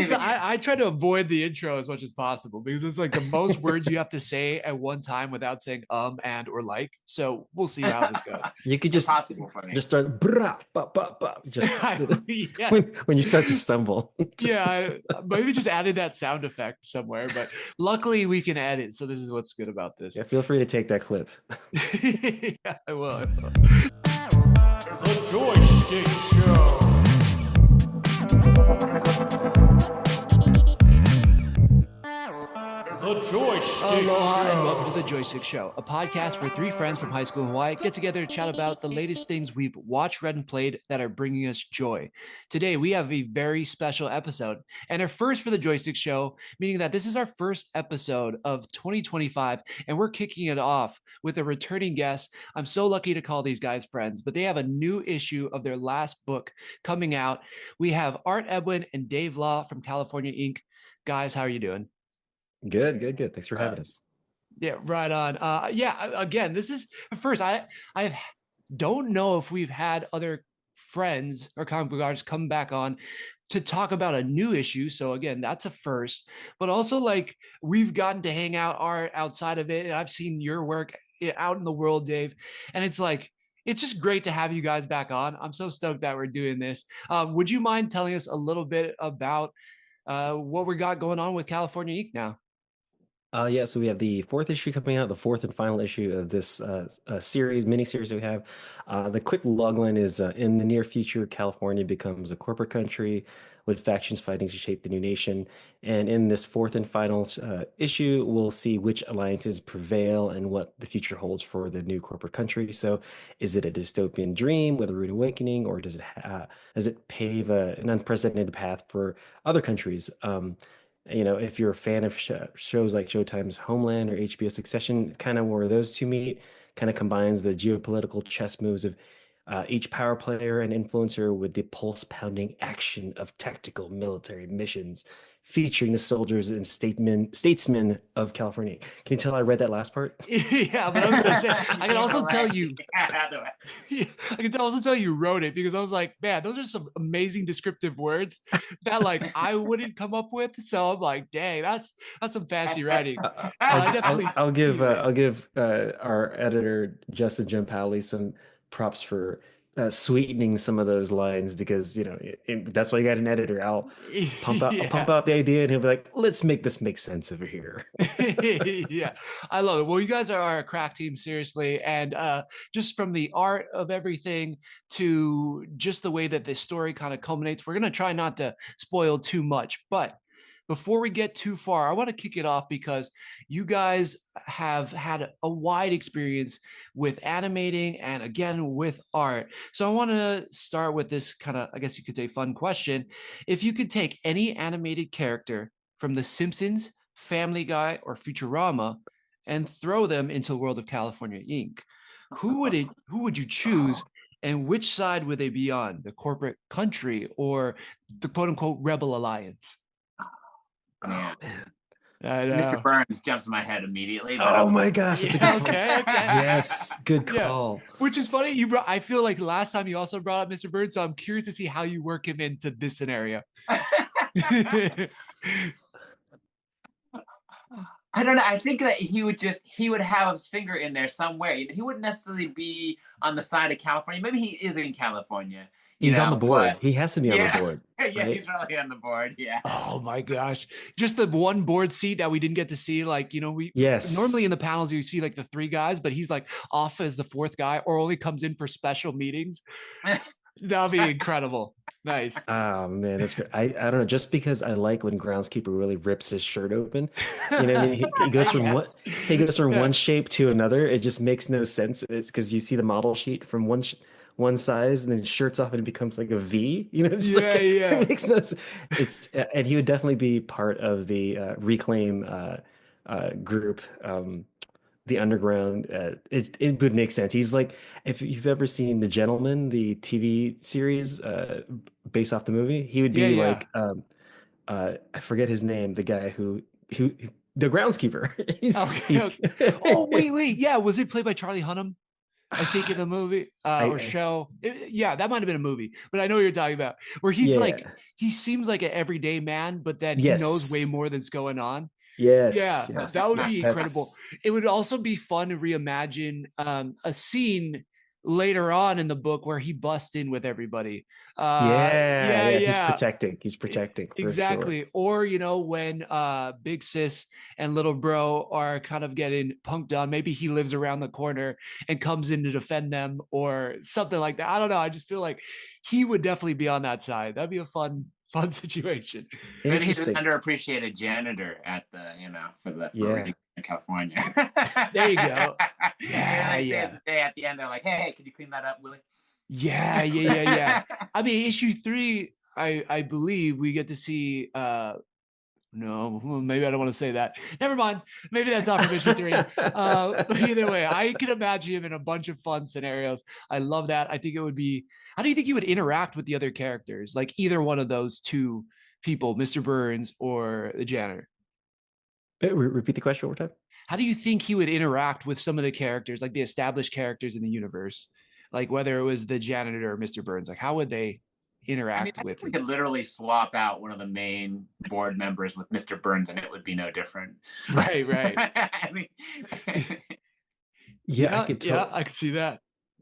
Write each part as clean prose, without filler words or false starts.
just I try to avoid the intro as much as possible because it's like the most words you have to say at one time without saying and or like. So we'll see how this goes. You could just start brah, bah, bah, bah, just Yeah. when you start to stumble. Yeah, maybe just added that sound effect somewhere, but luckily we can edit. So this is what's good about this. Yeah, feel free to take that clip. Yeah, I will. The JoySchtick.Show. The JoySchtick Aloha Show. And welcome to the JoySchtick Show, a podcast where three friends from high school in Hawaii get together to chat about the latest things we've watched, read, and played that are bringing us joy. Today, we have a very special episode and our first for the JoySchtick Show, meaning that this is our first episode of 2025, and we're kicking it off with a returning guest. I'm so lucky to call these guys friends, but they have a new issue of their last book coming out. We have Art Ebuen and Dave Law from California Inc. Guys, how are you doing? Good. Thanks for having us. Yeah, right on. Again, this is first. I don't know if we've had other friends or comic book artists come back on to talk about a new issue. So again, that's a first. But also, like, we've gotten to hang out outside of it, and I've seen your work out in the world, Dave. And it's like, it's just great to have you guys back on. I'm so stoked that we're doing this. Would you mind telling us a little bit about what we got going on with California Inc. now? So we have the fourth issue coming out, the fourth and final issue of this mini-series that we have. The quick logline is, in the near future, California becomes a corporate country with factions fighting to shape the new nation. And in this fourth and final issue, we'll see which alliances prevail and what the future holds for the new corporate country. So is it a dystopian dream with a rude awakening, or does it pave an unprecedented path for other countries? If you're a fan of shows like Showtime's Homeland or HBO Succession, kind of where those two meet, kind of combines the geopolitical chess moves of each power player and influencer with the pulse-pounding action of tactical military missions featuring the soldiers and statesmen of California. Can you tell I read that last part? Yeah, but I was going to say, I can also tell you, I can also tell you wrote it, because I was like, man, those are some amazing descriptive words that like I wouldn't come up with. So I'm like, dang, that's some fancy writing. I'll give our editor Justin Giampaoli some props for sweetening some of those lines, because that's why you got an editor. I'll pump out the idea and he'll be like, let's make this make sense over here. Yeah, I love it. Well, you guys are a crack team, seriously. And just from the art of everything to just the way that this story kind of culminates, we're going to try not to spoil too much, but before we get too far, I want to kick it off because you guys have had a wide experience with animating and, again, with art. So I want to start with this kind of, I guess you could say, fun question. If you could take any animated character from The Simpsons, Family Guy, or Futurama and throw them into the world of California Inc., who would you choose? And which side would they be on, the corporate country or the quote unquote rebel alliance? Oh, man. Mr. Burns jumps in my head immediately. But my gosh. Okay. Yes. Good call. Yeah. Which is funny. I feel like last time you also brought up Mr. Burns. So I'm curious to see how you work him into this scenario. I don't know. I think that he would have his finger in there somewhere. He wouldn't necessarily be on the side of California. Maybe he is in California. He's on the board. He has to be on the board. Yeah, right? He's really on the board. Yeah. Oh my gosh. Just the one board seat that we didn't get to see. Like, normally in the panels, you see like the three guys, but he's like off as the fourth guy or only comes in for special meetings. That would be incredible. Nice. Oh man, that's great. I don't know, just because I like when Groundskeeper really rips his shirt open. He goes from one shape to another. It just makes no sense. It's because you see the model sheet from one size and then shirts off and it becomes like a V. It makes no sense. And he would definitely be part of the Reclaim group. The underground, it would make sense. He's like, if you've ever seen The Gentleman, the TV series based off the movie, he would be I forget his name, the guy who the groundskeeper. Oh, wait. Yeah. Was it played by Charlie Hunnam? I think, in the movie or I show. Yeah, that might have been a movie, but I know what you're talking about. Where he's like, yeah. he seems like an everyday man, but then he knows way Yes. more than's going on. Yes. Yeah, that would be incredible. That's It would also be fun to reimagine a scene later on in the book where he busts in with everybody. yeah, Yeah, yeah. yeah. He's protecting for sure. Exactly. Or, when Big Sis and Little Bro are kind of getting punked on, maybe he lives around the corner and comes in to defend them or something like that. I don't know. I just feel like he would definitely be on that side. That'd be a fun situation. Maybe he's an Interesting. underappreciated janitor at the, for Yeah. California. There you go. Yeah, They say yeah. at the end, they're like, "Hey, could you clean that up, Willie?" Yeah. I mean, issue 3, I believe we get to see no, maybe I don't want to say that. Never mind. Maybe that's not from issue 3. But either way, I can imagine him in a bunch of fun scenarios. I love that. I think it would be, how do you think you would interact with the other characters? Like either one of those two people, Mr. Burns or the janitor? Repeat the question one more time. How do you think he would interact with some of the characters, like the established characters in the universe? Like whether it was the janitor or Mr. Burns, like how would they I mean, interact I think with we him? could literally swap out one of the main board members with Mr. Burns, and it would be no different. Right. I mean, Yeah, Yeah, I could see that.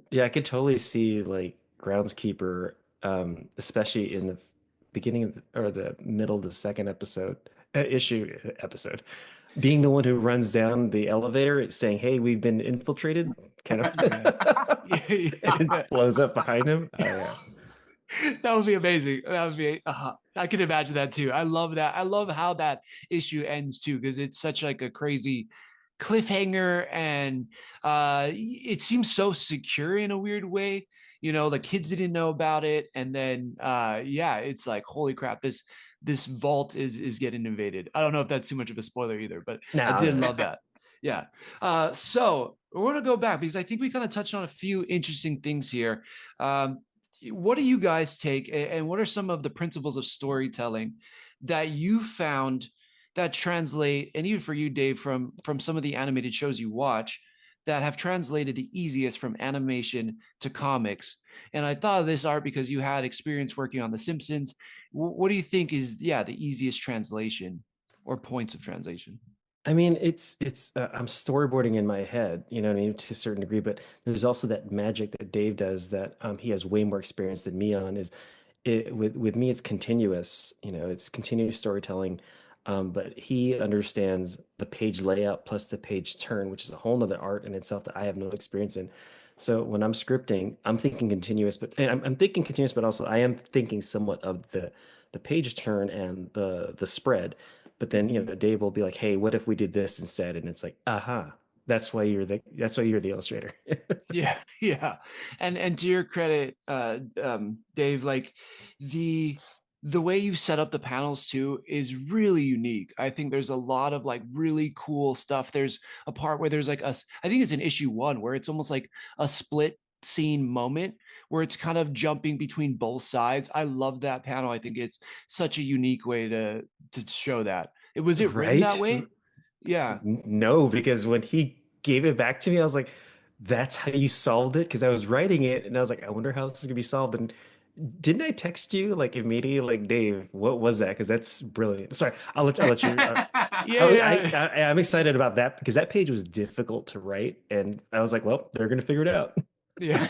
yeah, I could totally see like groundskeeper, especially in the beginning of or the middle of the second episode, being the one who runs down the elevator saying, "Hey, we've been infiltrated," kind of, Yeah. and it blows up behind him. Oh yeah. That would be amazing. That would be I can imagine that too. I love that. I love how that issue ends too, because it's such like a crazy cliffhanger, and it seems so secure in a weird way. The kids didn't know about it, and then yeah, it's like, holy crap, this vault is getting invaded. I don't know if that's too much of a spoiler either, but I No, did no. love that. Yeah. So we're gonna go back because I think we kind of touched on a few interesting things here. What do you guys take, and what are some of the principles of storytelling that you found that translate, and even for you, Dave, from some of the animated shows you watch, that have translated the easiest from animation to comics? And I thought of this, Art, because you had experience working on The Simpsons. What do you think is, the easiest translation or points of translation? I mean, it's I'm storyboarding in my head, you know what I mean, to a certain degree, but there's also that magic that Dave does that he has way more experience than me on is with me it's continuous, it's continuous storytelling. But he understands the page layout plus the page turn, which is a whole nother art in itself that I have no experience in. So when I'm scripting, I'm thinking continuous, but and I'm thinking continuous, but also I am thinking somewhat of the page turn and the spread. But then, Dave will be like, "Hey, what if we did this instead?" And it's like, "Aha, that's why you're the illustrator." Yeah. And to your credit, Dave, like the way you set up the panels too is really unique. I think there's a lot of like really cool stuff. There's a part where there's like I think it's in issue 1 where it's almost like a split scene moment where it's kind of jumping between both sides. I love that panel. I think it's such a unique way to show that. Was it written that Right? way? Yeah. No, because when he gave it back to me, I was like, "That's how you solved it?" Because I was writing it, and I was like, "I wonder how this is gonna be solved." And didn't I text you like immediately, like, "Dave, what was that?" Because that's brilliant. Sorry, I'll let you. Yeah. I'm excited about that because that page was difficult to write, and I was like, "Well, they're gonna figure it out." Yeah.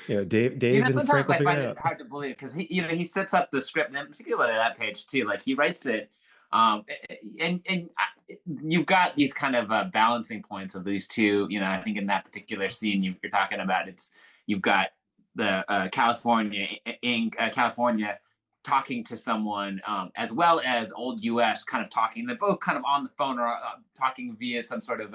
Dave and Sometimes Frank will I figure find it it out. hard to believe because he sets up the script, and particularly that page too. Like he writes it, and you've got these kind of balancing points of these two. I think in that particular scene you're talking about, you've got the California talking to someone, as well as old US kind of talking. They're both kind of on the phone or talking via some sort of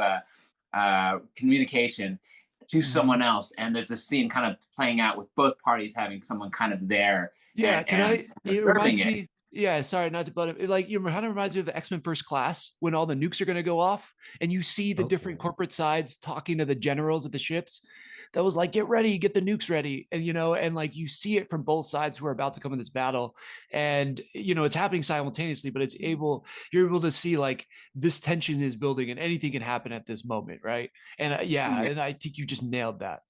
communication to someone else, and there's this scene kind of playing out with both parties having someone kind of there Yeah, and it observing reminds it. me, yeah, sorry, not to butt it, like, you kind of reminds me of the X-Men First Class when all the nukes are going to go off and you see the different Oh, corporate sides talking to the generals of the ships. that was like, get ready, get the nukes ready. And, and like you see it from both sides who are about to come in this battle. And, it's happening simultaneously, but you're able to see like this tension is building and anything can happen at this moment. Right. And and I think you just nailed that.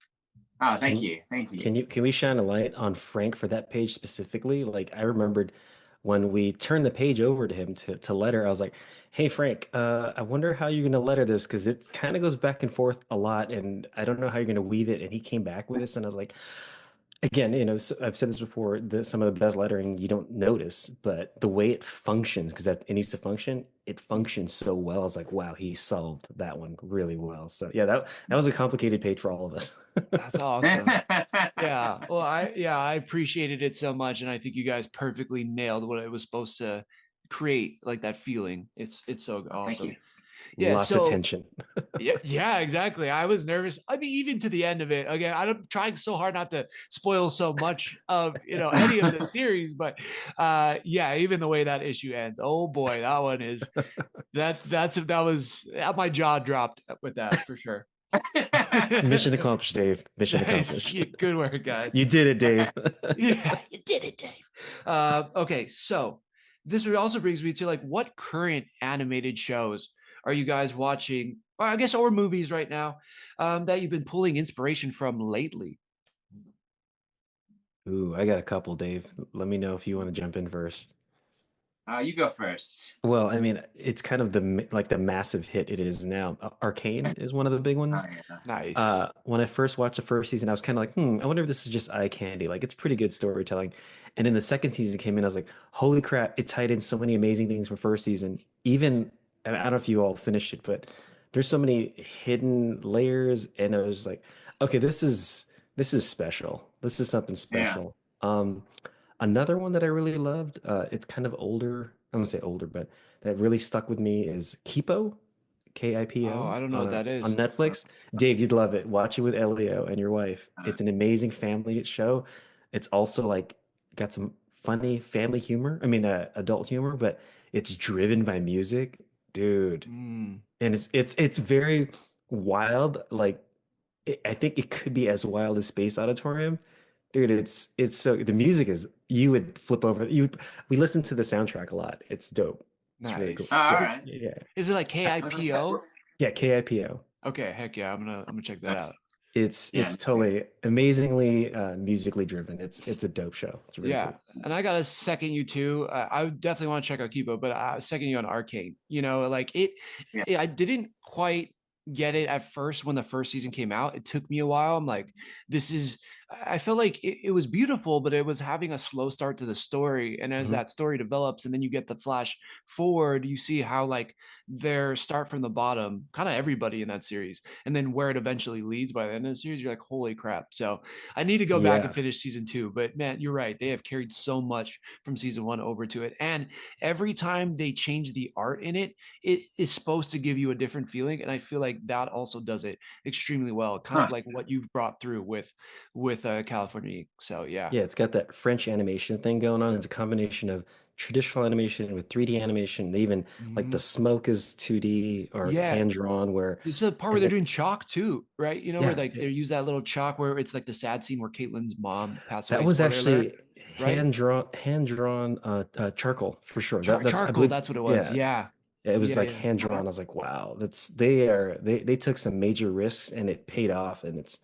Oh, thank you. Can we shine a light on Frank for that page specifically? Like I remembered when we turned the page over to him to letter, I was like, "Hey Frank, I wonder how you're gonna letter this because it kind of goes back and forth a lot, and I don't know how you're gonna weave it." And he came back with this, and I was like, again, I've said this before, some of the best lettering you don't notice, but the way it functions, because it needs to function, it functions so well. I was like, wow, he solved that one really well. So yeah, that was a complicated page for all of us. That's awesome. Yeah. Well, I appreciated it so much. And I think you guys perfectly nailed what it was supposed to create, like that feeling. It's so awesome. Yeah. Lots of tension. yeah, exactly. I was nervous. I mean, even to the end of it. Again, I'm trying so hard not to spoil so much of any of the series, but even the way that issue ends. Oh boy, that one is that was my jaw dropped with that for sure. Mission accomplished, Dave. Mission accomplished. Good work, guys. You did it, Dave. Yeah, you did it, Dave. Okay, so this also brings me to like, what current animated shows are you guys watching, or I guess, or movies right now, that you've been pulling inspiration from lately? Ooh, I got a couple, Dave. Let me know if you want to jump in first. You go first. Well, I mean, it's kind of the massive hit it is now. Arcane is one of the big ones. Oh, yeah. Nice. When I first watched the first season, I was kind of like, I wonder if this is just eye candy. Like, it's pretty good storytelling. And then the second season came in, I was like, holy crap, it tied in so many amazing things from first season. Even, I don't know if you all finished it, but there's so many hidden layers. And I was like, okay, this is special. This is something special. Another one that I really loved, it's kind of older. I'm gonna say older, but that really stuck with me is Kipo, Kipo. Oh, I don't know what that is. On Netflix. Dave, you'd love it. Watch it with Elio and your wife. It's an amazing family show. It's also like got some funny family humor. I mean, adult humor, but it's driven by music, dude. And it's very wild. Like I think it could be as wild as Space Auditorium. Dude, it's so the music is you would flip over. We listen to the soundtrack a lot. It's dope. It's nice. Really cool. All right. Yeah. Is it like Kipo? Yeah, Kipo. Okay, heck yeah, I'm gonna check that out. It's totally amazingly musically driven. It's a dope show. It's really cool. And I gotta second you too. I definitely want to check out Kipo, but I second you on Arcane. Like I didn't quite get it at first when the first season came out. It took me a while. I'm like, I felt like it was beautiful, but it was having a slow start to the story. And as that story develops and then you get the flash forward, you see how like their start from the bottom, kind of everybody in that series, and then where it eventually leads by the end of the series, you're like, holy crap. So I need to go back and finish season 2. But man, you're right. They have carried so much from season 1 over to it. And every time they change the art in it, it is supposed to give you a different feeling. And I feel like that also does it extremely well, kind of like what you've brought through with California. So yeah, it's got that French animation thing going on. It's a combination of traditional animation with 3D animation. They even like the smoke is 2D or hand drawn. Where it's the part where they're doing chalk too, right? Where like they use that little chalk where it's like the sad scene where Caitlin's mom passed away. That was actually hand drawn charcoal for sure. Charcoal. That's what it was. Yeah. It was like hand drawn. I was like, wow, they took some major risks and it paid off. And it's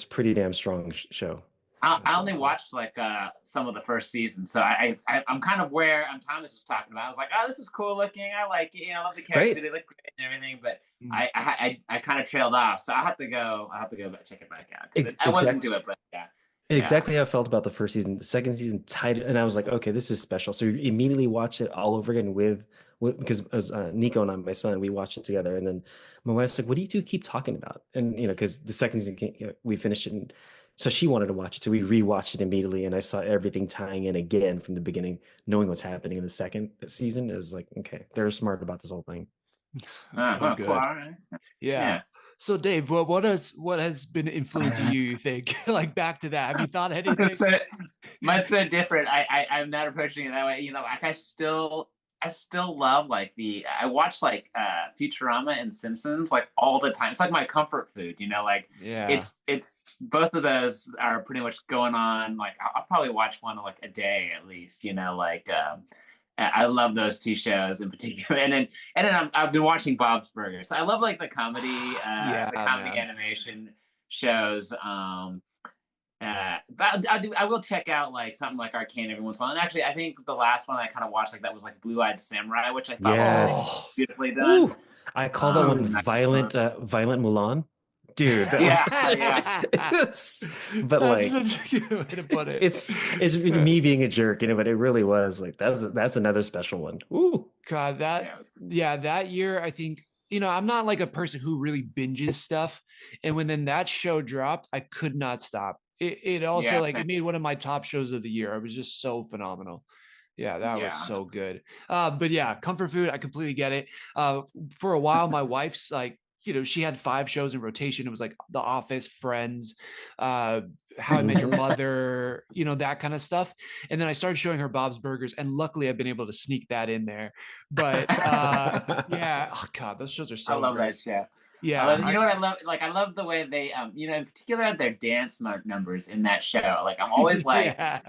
pretty damn strong show. I only watched like some of the first season, so I'm kind of where Thomas was talking about. I was like, oh, this is cool looking. I like it. I love the characters. They look great and everything. But I kind of trailed off, so I have to go back, check it back out. I wasn't into it, but yeah. Exactly how I felt about the first season. The second season tied, and I was like, okay, this is special. So you immediately watched it all over again with because as Nico and I, my son, we watched it together, and then my wife's like, "What do you two keep talking about?" And because the second season we finished it, and so she wanted to watch it, so we rewatched it immediately, and I saw everything tying in again from the beginning, knowing what's happening in the second season. It was like, okay, they're smart about this whole thing. So good. Yeah. So Dave, what has been influencing you think? Like back to that. Have you thought anything? Mine's so different. I'm not approaching it that way. Like I still love like I watch like Futurama and Simpsons like all the time. It's like my comfort food, you know, like Yeah. it's both of those are pretty much going on. Like I'll probably watch one like a day at least, you know, like I love those two shows in particular. And then I've been watching Bob's Burgers. I love like Yeah, the comedy man. animation shows. But I will check out like something like Arcane every once in a while. And actually, I think the last one I kind of watched like that was like Blue Eyed Samurai, which I thought was really Yes. beautifully done. Ooh, I call that one Nice. Violent Mulan. Dude, that Yeah, was yeah. but That's like such a good way to put it. it's me being a jerk, you know, but it really was like that's another special one. Ooh. God, that year, I think, I'm not like a person who really binges stuff. And when then that show dropped, I could not stop. It also Yeah, like same. it made one of my top shows of the year. It was just so phenomenal. Yeah, that was Yeah. so good. But yeah, comfort food, I completely get it. For a while, my wife's like, she had 5 shows in rotation. It was like The Office, Friends, How I Met Your Mother, that kind of stuff. And then I started showing her Bob's Burgers, and luckily I've been able to sneak that in there. But yeah, oh God, those shows are so I love great. that show. Yeah, You know what I love? Like I love the way they, in particular their dance numbers in that show. Like I'm always like, yeah.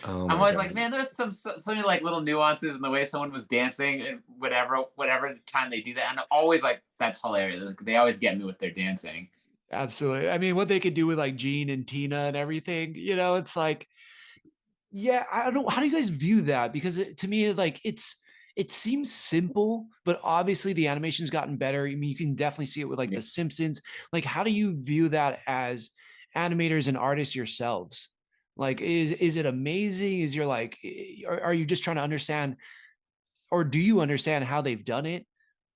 Oh I'm my always God. like, man, there's so many like little nuances in the way someone was dancing and whatever time they do that. And I'm always like, that's hilarious. Like, they always get me with their dancing. Absolutely. I mean, what they could do with like Gene and Tina and everything, it's like, yeah, I don't know. How do you guys view that? Because to me, like it seems simple, but obviously the animation's gotten better. I mean, you can definitely see it with like The Simpsons. Like, how do you view that as animators and artists yourselves? Like, is it amazing? Is you're like, are you just trying to understand, or do you understand how they've done it?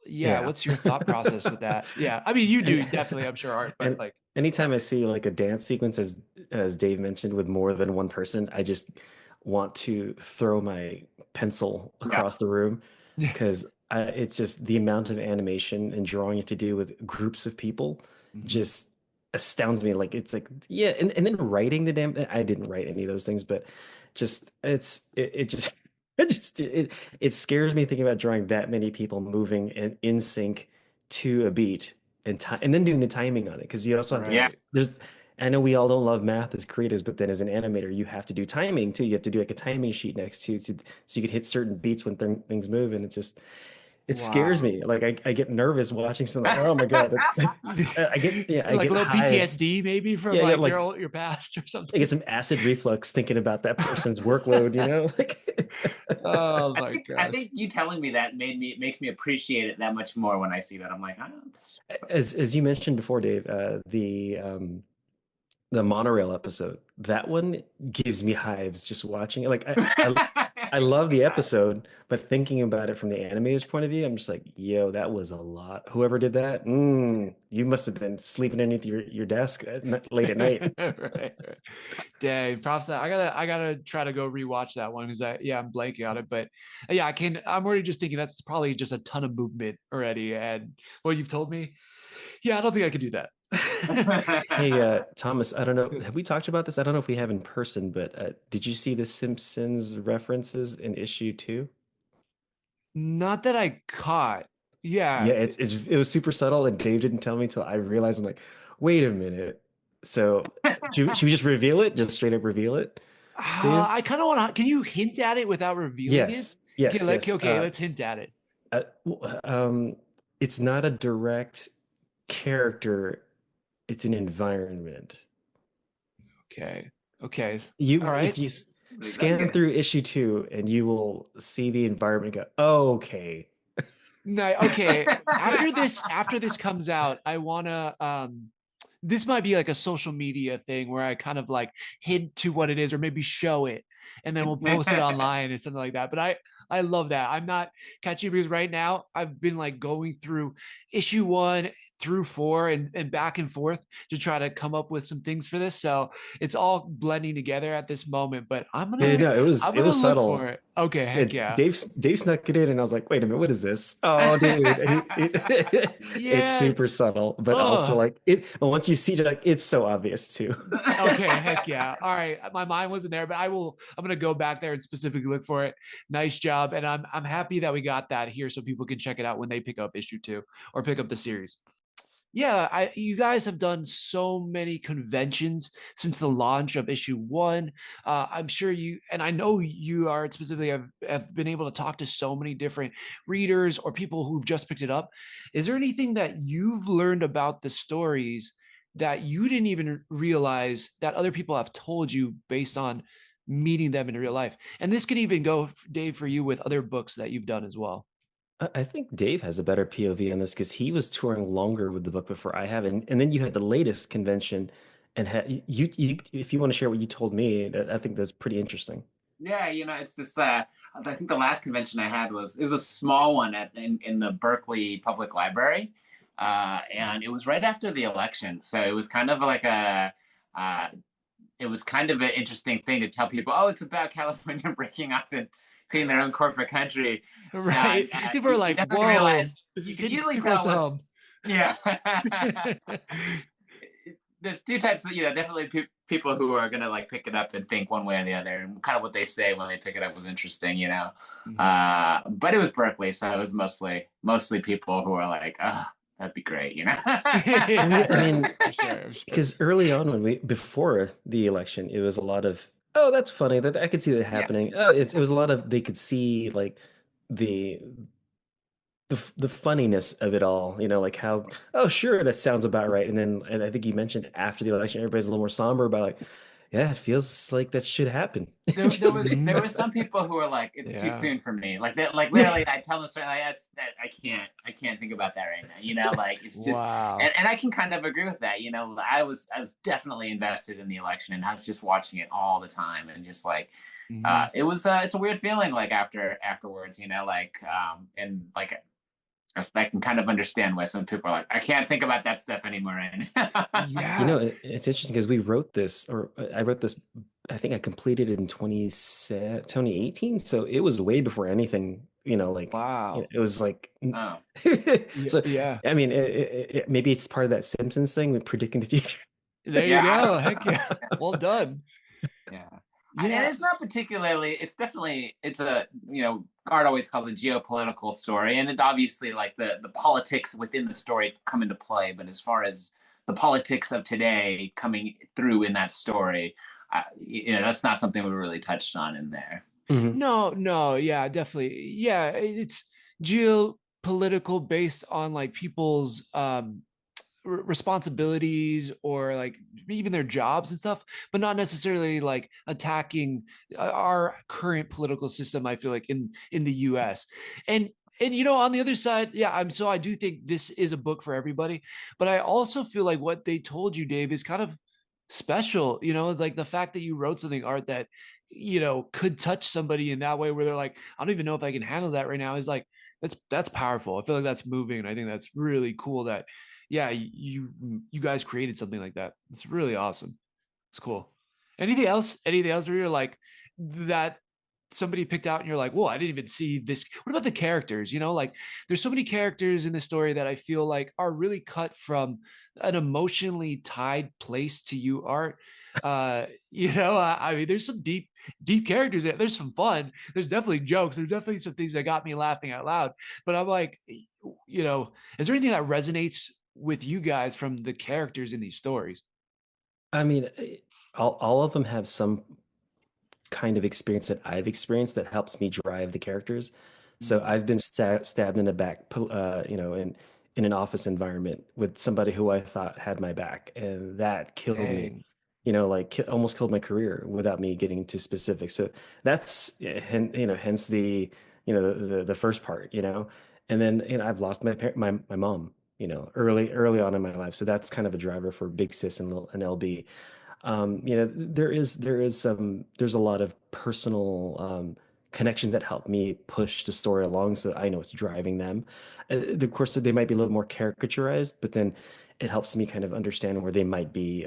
Yeah. What's your thought process with that? Yeah. I mean, you do And definitely, I'm sure, Art, but and like, anytime I see like a dance sequence as Dave mentioned with more than one person, I just want to throw my pencil Yeah. across the room yeah. because it's just the amount of animation and drawing you have to do with groups of people just astounds me. Like it's like, yeah, and then writing the damn I didn't write any of those things, but just it just it scares me thinking about drawing that many people moving in sync to a beat and time and then doing the timing on it because you also have to Yeah. Right. there's I know we all don't love math as creatives, but then as an animator, you have to do timing too. You have to do like a timing sheet next to so you could hit certain beats when things move, and it scares Wow. me. Like I get nervous watching something. Like, oh my God, I Like get a little high. PTSD maybe from Yeah, like like your past or I something. get some acid reflux thinking about that person's workload. You know, like Oh my I gosh. think you telling me that makes me appreciate it that much more when I see that. I'm like, oh, as you mentioned before, Dave, the monorail episode, that one gives me hives just watching it. Like I love the episode, but thinking about it from the animator's point of view, I'm just like, yo, that was a lot. Whoever did that, you must have been sleeping underneath your desk late at night. Right. Dang, props to that. I gotta try to go rewatch that one because I'm blanking on it. But yeah, I'm already just thinking that's probably just a ton of movement already. And what you've told me, yeah, I don't think I could do that. Hey, Thomas, I don't know. Have we talked about this? I don't know if we have in person, but did you see the Simpsons references in issue 2? Not that I caught. Yeah, Yeah. it was super subtle, and Dave didn't tell me until I realized. I'm like, wait a minute. So should we just reveal it? Just straight up reveal it, Dave? I kind of want to. Can you hint at it without revealing it? Yes, yes, yes. Okay, let's hint at it. Uh, w- um, it's not a direct character. It's an environment. Okay. Okay. You, All if right. you scan through issue 2, and you will see the environment. And go, oh, okay. No, okay. After this comes out, I wanna this might be like a social media thing where I kind of like hint to what it is or maybe show it and then we'll post it online or something like that. But I love that. I'm not catching because right now I've been like going through issue 1 through 4 and back and forth to try to come up with some things for this. So it's all blending together at this moment, but Yeah, no, it I'm was gonna look subtle. for it. Okay, heck yeah. Dave snuck it in, and I was like, "Wait a minute, what is this?" Oh, dude, it's Yeah. super subtle, but also Oh, like it. But once you see it, like it's so obvious too. okay, heck yeah. All right. My mind wasn't there, but I'm gonna go back there and specifically look for it. Nice job. And I'm happy that we got that here so people can check it out when they pick up issue 2 or pick up the series. Yeah, you guys have done so many conventions since the launch of issue 1. I'm sure you, and I know you are specifically have been able to talk to so many different readers or people who've just picked it up. Is there anything that you've learned about the stories that you didn't even realize that other people have told you based on meeting them in real life? And this can even go, Dave, for you with other books that you've done as well. I think Dave has a better POV on this because he was touring longer with the book before I have, and then you had the latest convention, and if you want to share what you told me, I think that's pretty interesting. Yeah, it's just I think the last convention I had it was a small one in the Berkeley Public Library, and it was right after the election, so it was kind of like uh, it was kind of an interesting thing to tell people, oh, it's about California breaking off and creating their own corporate country. Right. People are You like, definitely whoa, realize this you is could hitting usually too close tell to home. what's yeah. There's two types of definitely people who are gonna like pick it up and think one way or the other, and kind of what they say when they pick it up was interesting. But it was Berkeley, so it was mostly people who are like, oh, that'd be great. I mean, For sure. because early on before the election, it was a lot of, oh, that's funny, that I could see that Yeah. happening. Oh, it was a lot of, they could see like the the funniness of it all, like how, oh, sure, that sounds about right. And I think you mentioned after the election, everybody's a little more somber about like, yeah, it feels like that should happen. There Just was Mhm. there was some people who were like, it's too Yeah. soon for me. Like literally, I tell them straight, like, I can't think about that right now. Like it's just, Wow. and I can kind of agree with that. I was definitely invested in the election, and I was just watching it all the time, and just like, Mhm. it's a weird feeling like afterwards, and like I can kind of understand why some people are like, I can't think about that stuff anymore. And Yeah. It's interesting because we wrote this, or I wrote this, I think I completed it in 2018. So it was way before anything, like, Wow. it was like, oh Yeah. so, Yeah. I mean, maybe it's part of that Simpsons thing with predicting the future. There you yeah, I go. don't Heck know. yeah. Well done. Yeah. And Yeah. it's not particularly, it's definitely, it's a, Art always calls it geopolitical story. And it obviously, like, the politics within the story come into play. But as far as the politics of today coming through in that story, that's not something we really touched on in there. Mhm. No, no, yeah, definitely. Yeah, it's geopolitical based on like people's responsibilities or like even their jobs and stuff, but not necessarily like attacking our current political system. I feel like in the U.S. and on the other side, yeah, I do think this is a book for everybody, but I also feel like what they told you, Dave, is kind of special. Like the fact that you wrote something, Art, that could touch somebody in that way where they're like, I don't even know if I can handle that right now, is like that's powerful. I feel like that's moving, and I think that's really cool that yeah, you guys created something like that. It's really awesome. It's cool. Anything else? Anything else where you're like that somebody picked out and you're like, whoa, I didn't even see this. What about the characters? Like there's so many characters in the story that I feel like are really cut from an emotionally tied place to you, Art. I mean, there's some deep characters there. There's some fun. There's definitely jokes. There's definitely some things that got me laughing out loud. But I'm like, is there anything that resonates with you guys from the characters in these stories? I mean, all of them have some kind of experience that I've experienced that helps me drive the characters. So Mm, I've been stabbed in the back, in an office environment with somebody who I thought had my back, and that killed me. dang. Like almost killed my career without me getting too specific. So that's, hence the first part, and then I've lost my mom, early on in my life. So that's kind of a driver for Big Sis and LB. There's a lot of personal connections that help me push the story along, so I know it's driving them. Of course, they might be a little more caricaturized, but then it helps me kind of understand where they might be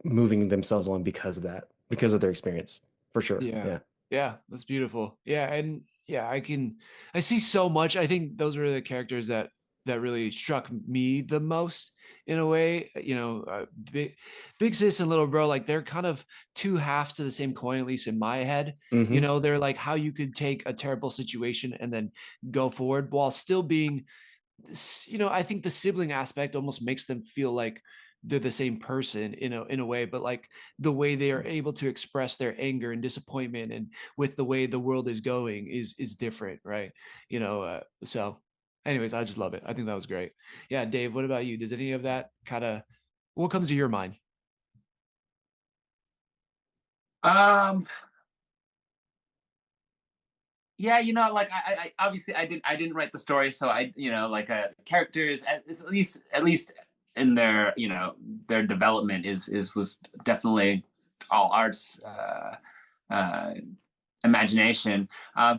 moving themselves along because of that, because of their experience, for sure. Yeah. Yeah. Yeah, that's beautiful. Yeah, and yeah, I see so much. I think those were the characters that really struck me the most in a way. Big sis and little bro, like they're kind of two halves to the same coin, at least in my head. Hmm. They're like how you could take a terrible situation and then go forward while still being, I think the sibling aspect almost makes them feel like they're the same person in a way, but like the way they are able to express their anger and disappointment and with the way the world is going is different, right? So anyways, I just love it. I think that was great. Yeah, Dave, what about you? Does any of that kind of, what comes to your mind? Um, yeah, like I obviously I didn't write the story, so I like characters at least in their their development was definitely all arts uh imagination.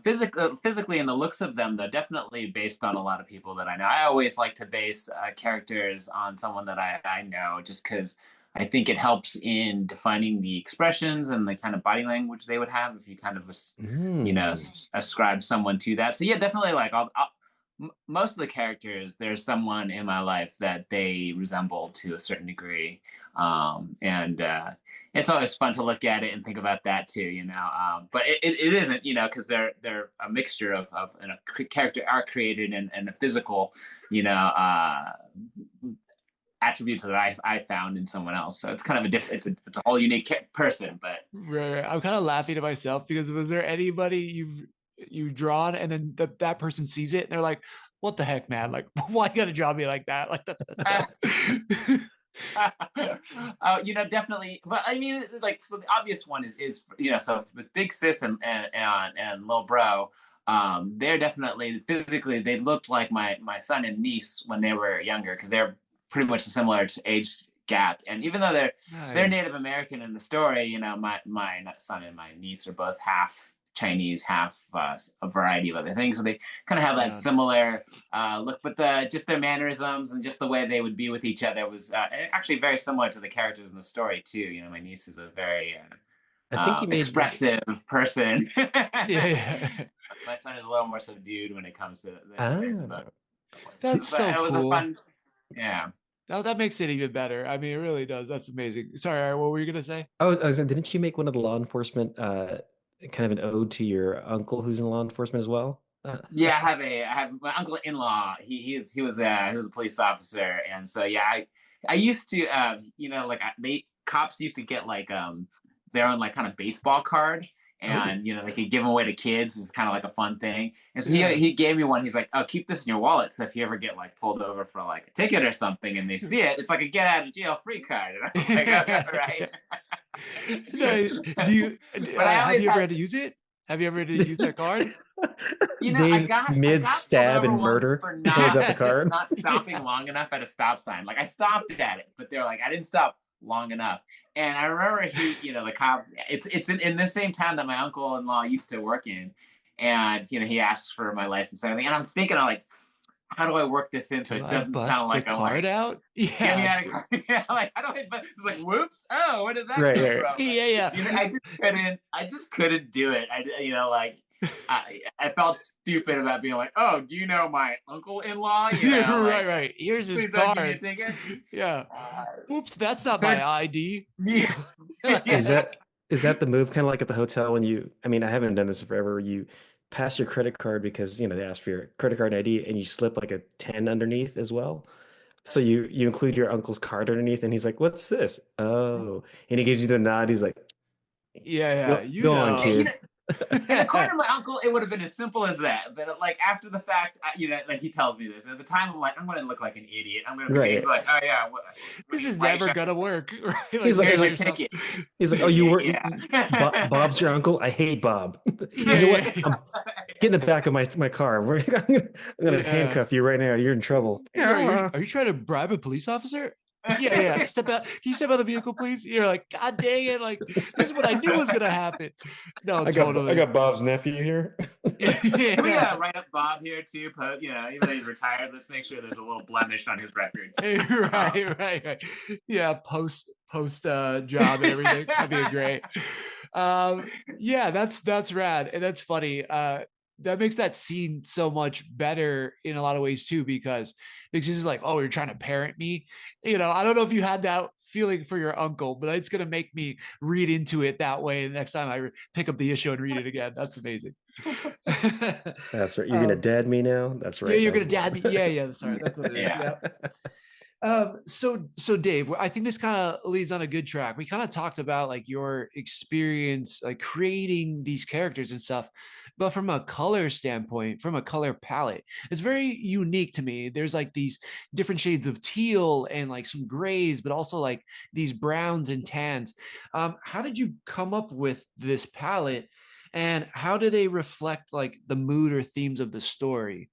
Physically, and the looks of them, though, definitely based on a lot of people that I know. I always like to base characters on someone that I know, just because I think it helps in defining the expressions and the kind of body language they would have if you kind of, ascribe someone to that. So yeah, definitely. Like most of the characters, there's someone in my life that they resemble to a certain degree, and it's always fun to look at it and think about that too. But it isn't, because they're a mixture of a character arc created and a physical, you know, attributes that I found in someone else. So it's kind of a different, it's a whole unique person. But Right. I'm kind of laughing to myself because was there anybody you've drawn and then that person sees it and they're like, what the heck, man? Like, why you gotta draw me like that? Like that's messed up. definitely. But I mean, like, so the obvious one is so with Big Sis and Lil Bro, they're definitely physically they looked like my son and niece when they were younger, because they're pretty much a similar age gap. And even though they're Native Nice. American in the story, my son and my niece are both half Chinese, half a variety of other things. So they kind of have Right that on. similar look, but just their mannerisms and just the way they would be with each other was actually very similar to the characters in the story too. My niece is a very I think you made. expressive person. Yeah, yeah. My son is a little more subdued when it comes to the ways about. Ah, That's But so it was a cool. fun, yeah. Now that makes it even better. I mean, it really does. That's amazing. Sorry, Aaron, what were you gonna say? didn't you make one of the law enforcement kind of an ode to your uncle who's in law enforcement as well? Yeah, I have my uncle-in-law. He was a police officer, and so yeah, I used to like they cops used to get like their own like kind of baseball card, Oh, and they could give them away to kids. It's kind of like a fun thing. And so he Yeah. he gave me one. He's like, "Oh, keep this in your wallet. So if you ever get like pulled over for like a ticket or something, and they see it, it's like a get out of jail free card." And I was like, "Oh, all right." No, do you But I have always you ever had, had to use it? Have you ever had to use that card? I Dave got I mid got pulled stab over and once murder for holds not up the card. not stopping long enough at a stop sign. Like I stopped at it, but they're like, I didn't stop long enough. And I remember the cop. It's in the same town that my uncle-in-law used to work in, and he asks for my license and everything. And I'm thinking, I'm like, how do I work this in so Do it I doesn't sound bust the like I'm card like, out? get me Yeah. out of car. Yeah, like how do I? But it's like, whoops. Oh, where did that Right, come right. from? Yeah, yeah. I just couldn't do it. I felt stupid about being like, oh, do you know my uncle-in-law? Right, Like, right. Here's his please don't give me a card. ticket. Yeah. Uh, Oops, that's not my third, ID. yeah, Is yeah. that the move kind of like at the hotel when I mean, I haven't done this forever. You pass your credit card because, they ask for your credit card ID and you slip like a 10 underneath as well. So you include your uncle's card underneath and he's like, "What's this?" Oh, and he gives you the nod. He's like, Yeah, "Go you go on, Yeah, know. kid." and according to my uncle, it would have been as simple as that. But like after the fact, like he tells me this. And at the time, I'm like, I'm going to look like an idiot. I'm going to Right, be right. like, oh yeah, This is why you never showing gonna work. Right? Like He's like, looking here's he's at your like, yourself. ticket. he's like, "Oh, you work. Yeah. Bob's your uncle? I hate Bob. You know what? Yeah, I'm get in the back of my car. I'm gonna yeah. handcuff you right now. You're in trouble." Are you trying to bribe a police officer? Yeah, yeah. Step out. Can you step out of the vehicle, please? You're like, God dang it! Like this is what I knew was gonna happen. No, I totally. got Bob's nephew here. We Yeah. gotta write up Bob here too. But even though he's retired, let's make sure there's a little blemish on his record. Right. Yeah. Post job and everything. That'd be great. Yeah, that's rad. And that's funny. That makes that scene so much better in a lot of ways too, because he's like, oh, you're trying to parent me. I don't know if you had that feeling for your uncle, but it's going to make me read into it that way the next time I pick up the issue and read it again. That's amazing. That's right. You're gonna dad me now. That's Yeah, right. you're going to dad me. Yeah. Sorry. That's what it is. Yeah. So Dave, I think this kind of leads on a good track. We kind of talked about like your experience, like creating these characters and stuff, but from a color standpoint, from a color palette, it's very unique to me. There's like these different shades of teal and like some grays, but also like these browns and tans. How did you come up with this palette, and how do they reflect like the mood or themes of the story?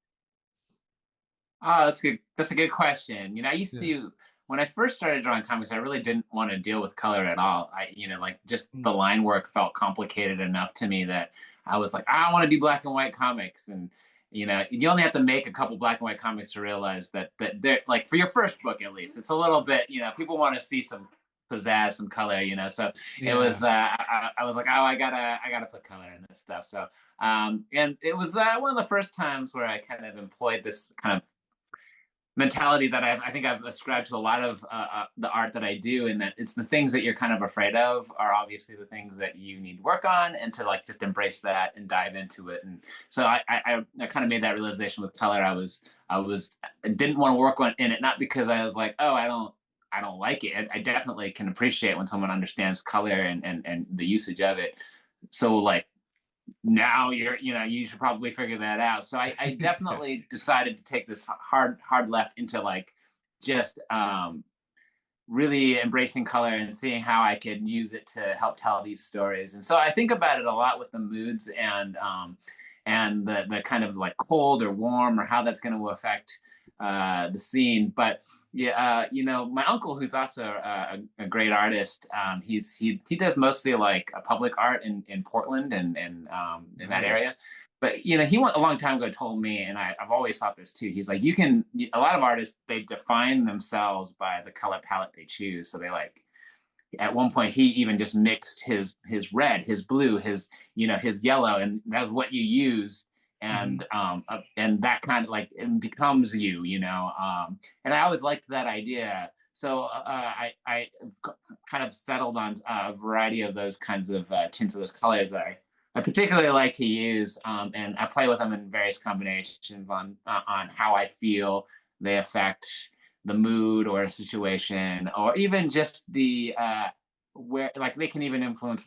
Oh, that's good. That's a good question. I used Yeah. to, when I first started drawing comics, I really didn't want to deal with color at all. Like just Mm. the line work felt complicated enough to me that I was like, I want to do black and white comics. And, you only have to make a couple black and white comics to realize that they're like, for your first book, at least, it's a little bit, people want to see some pizzazz, some color, so it was, Yeah. I was like, oh, I gotta put color in this stuff. So, and it was one of the first times where I kind of employed this kind of mentality that I think I've ascribed to a lot of the art that I do, and that it's the things that you're kind of afraid of are obviously the things that you need to work on, and to like just embrace that and dive into it. And so I kind of made that realization with color. I didn't want to work in it, not because I was like, oh, I don't like it. I definitely can appreciate when someone understands color and the usage of it. So like now you should probably figure that out. So I definitely decided to take this hard left into like just really embracing color and seeing how I could use it to help tell these stories. And so I think about it a lot with the moods and the kind of like cold or warm or how that's going to affect the scene. But yeah, my uncle, who's also a great artist, he does mostly like a public art in Portland and in that Nice. area. But he went a long time ago told me, and I've always thought this too. He's like, a lot of artists, they define themselves by the color palette they choose. So they like, at one point he even just mixed his red, his blue, his yellow, and that's what you use. Mhm. And that kind of like it becomes and I always liked that idea. So I kind of settled on a variety of those kinds of tints of those colors that I particularly like to use, and I play with them in various combinations on how I feel they affect the mood or a situation, or even just the where like they can even influence.